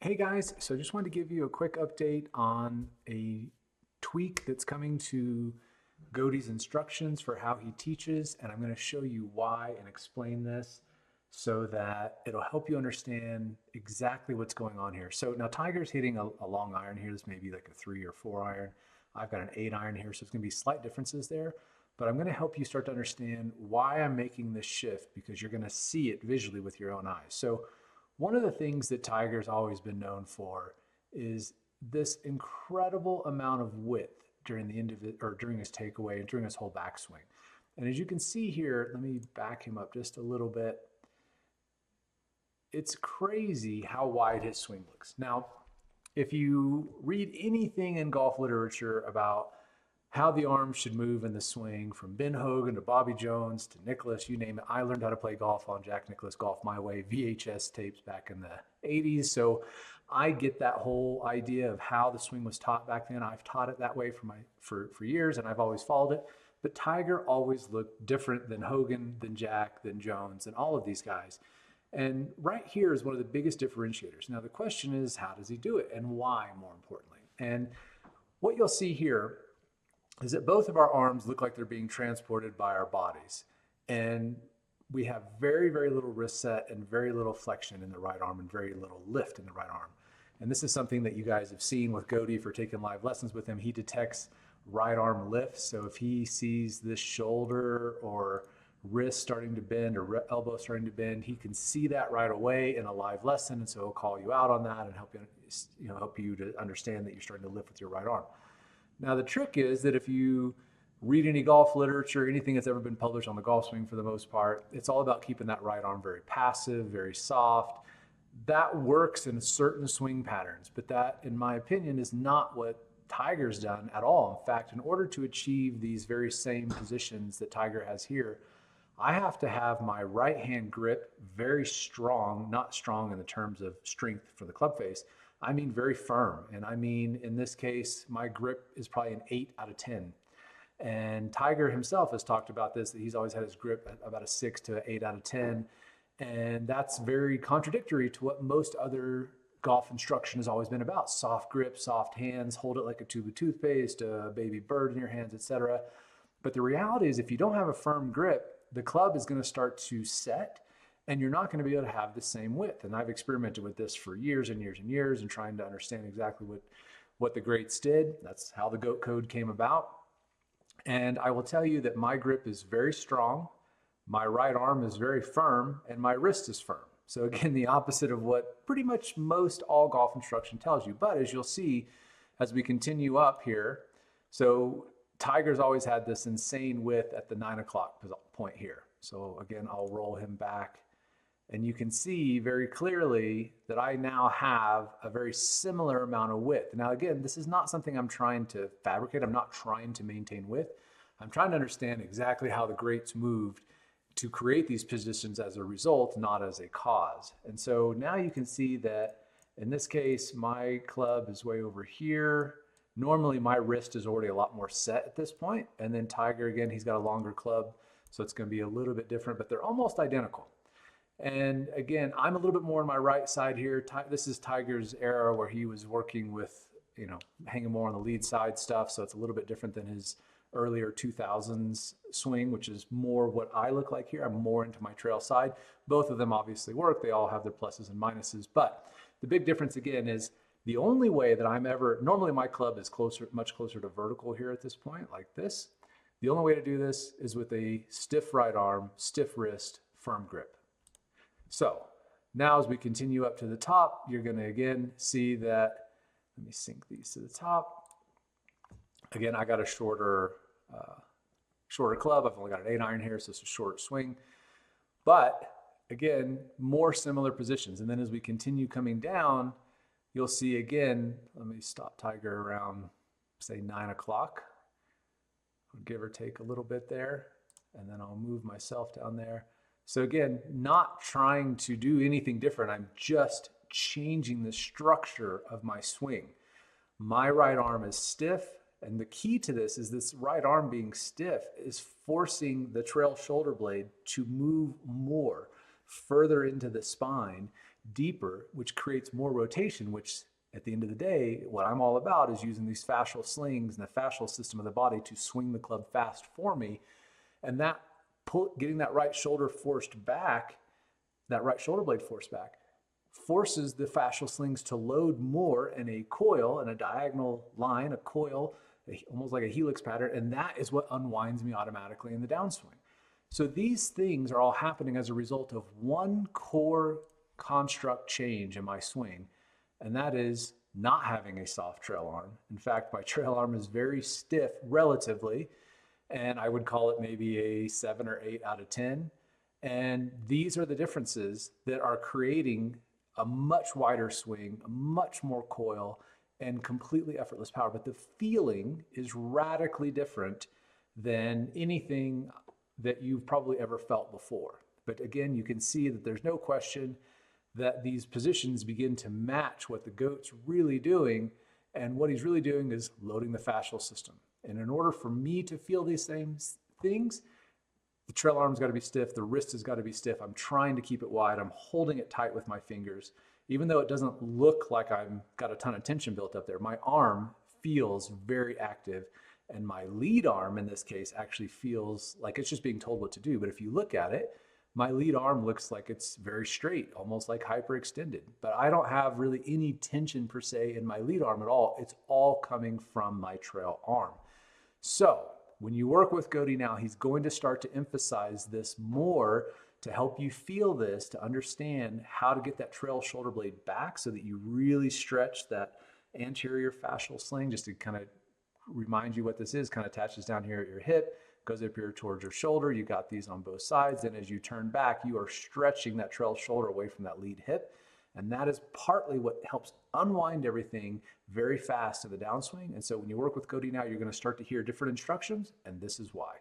Hey guys, so I just wanted to give you a quick update on a tweak that's coming to Godey's instructions for how he teaches, and I'm going to show you why and explain this so that it'll help you understand exactly what's going on here. So now Tiger's hitting a long iron here. This may be like a 3 or 4 iron. I've got an 8 iron here, so it's going to be slight differences there. But I'm going to help you start to understand why I'm making this shift because you're going to see it visually with your own eyes. So one of the things that Tiger's always been known for is this incredible amount of width during during his takeaway and during his whole backswing. And as you can see here, let me back him up just a little bit. It's crazy how wide his swing looks. Now, if you read anything in golf literature about how the arm should move in the swing, from Ben Hogan to Bobby Jones to Nicklaus, you name it. I learned how to play golf on Jack Nicklaus Golf My Way VHS tapes back in the 80s. So I get that whole idea of how the swing was taught back then. I've taught it that way for years, and I've always followed it. But Tiger always looked different than Hogan, than Jack, than Jones, and all of these guys. And right here is one of the biggest differentiators. Now the question is, how does he do it, and why, more importantly? And what you'll see here is that both of our arms look like they're being transported by our bodies. And we have very, very little wrist set and very little flexion in the right arm and very little lift in the right arm. And this is something that you guys have seen with Godey for taking live lessons with him. He detects right arm lift. So if he sees this shoulder or wrist starting to bend or elbow starting to bend, he can see that right away in a live lesson. And so he'll call you out on that and help you to understand that you're starting to lift with your right arm. Now, the trick is that if you read any golf literature, anything that's ever been published on the golf swing for the most part, it's all about keeping that right arm very passive, very soft. That works in certain swing patterns, but that, in my opinion, is not what Tiger's done at all. In fact, in order to achieve these very same positions that Tiger has here, I have to have my right hand grip very strong, not strong in the terms of strength for the club face. I mean very firm. And I mean, in this case, my grip is probably an 8 out of 10. And Tiger himself has talked about this, that he's always had his grip at about a 6 to 8 out of 10. And that's very contradictory to what most other golf instruction has always been about. Soft grip, soft hands, hold it like a tube of toothpaste, a baby bird in your hands, etc. But the reality is, if you don't have a firm grip, the club is going to start to set, and you're not going to be able to have the same width. And I've experimented with this for years and years and years and trying to understand exactly what the greats did. That's how the GOAT code came about. And I will tell you that my grip is very strong, my right arm is very firm, and my wrist is firm. So again, the opposite of what pretty much most all golf instruction tells you. But as you'll see, as we continue up here, so Tiger's always had this insane width at the 9 o'clock point here. So again, I'll roll him back. And you can see very clearly that I now have a very similar amount of width. Now, again, this is not something I'm trying to fabricate. I'm not trying to maintain width. I'm trying to understand exactly how the greats moved to create these positions as a result, not as a cause. And so now you can see that in this case, my club is way over here. Normally, my wrist is already a lot more set at this point. And then Tiger, again, he's got a longer club, so it's going to be a little bit different, but they're almost identical. And again, I'm a little bit more on my right side here. This is Tiger's era where he was working with, hanging more on the lead side stuff. So it's a little bit different than his earlier 2000s swing, which is more what I look like here. I'm more into my trail side. Both of them obviously work. They all have their pluses and minuses. But the big difference again is the only way that normally my club is much closer to vertical here at this point, like this. The only way to do this is with a stiff right arm, stiff wrist, firm grip. So now as we continue up to the top, you're going to again see that, let me sync these to the top. Again, I got a shorter club. I've only got an 8 iron here, so it's a short swing. But again, more similar positions. And then as we continue coming down, you'll see again, let me stop Tiger around, say 9 o'clock. Give or take a little bit there. And then I'll move myself down there. So again, not trying to do anything different. I'm just changing the structure of my swing. My right arm is stiff, and the key to this right arm being stiff is forcing the trail shoulder blade to move more further into the spine deeper, which creates more rotation, which at the end of the day, what I'm all about is using these fascial slings and the fascial system of the body to swing the club fast for me. And that getting that right shoulder forced back, that right shoulder blade forced back, forces the fascial slings to load more in a coil, in a diagonal line, a coil, almost like a helix pattern, and that is what unwinds me automatically in the downswing. So these things are all happening as a result of one core construct change in my swing, and that is not having a soft trail arm. In fact, my trail arm is very stiff relatively, and I would call it maybe a 7 or 8 out of 10. And these are the differences that are creating a much wider swing, a much more coil, and completely effortless power. But the feeling is radically different than anything that you've probably ever felt before. But again, you can see that there's no question that these positions begin to match what the goat's really doing. And what he's really doing is loading the fascial system. And in order for me to feel these same things, the trail arm's got to be stiff, the wrist has got to be stiff. I'm trying to keep it wide. I'm holding it tight with my fingers. Even though it doesn't look like I've got a ton of tension built up there, my arm feels very active. And my lead arm in this case actually feels like it's just being told what to do. But if you look at it, my lead arm looks like it's very straight, almost like hyperextended. But I don't have really any tension per se in my lead arm at all. It's all coming from my trail arm. So when you work with Goaty now, he's going to start to emphasize this more to help you feel this, to understand how to get that trail shoulder blade back so that you really stretch that anterior fascial sling. Just to kind of remind you what this is, kind of attaches down here at your hip, goes up here towards your shoulder. You got these on both sides. And as you turn back, you are stretching that trail shoulder away from that lead hip. And that is partly what helps unwind everything very fast in the downswing. And so when you work with Goaty now, you're going to start to hear different instructions, and this is why.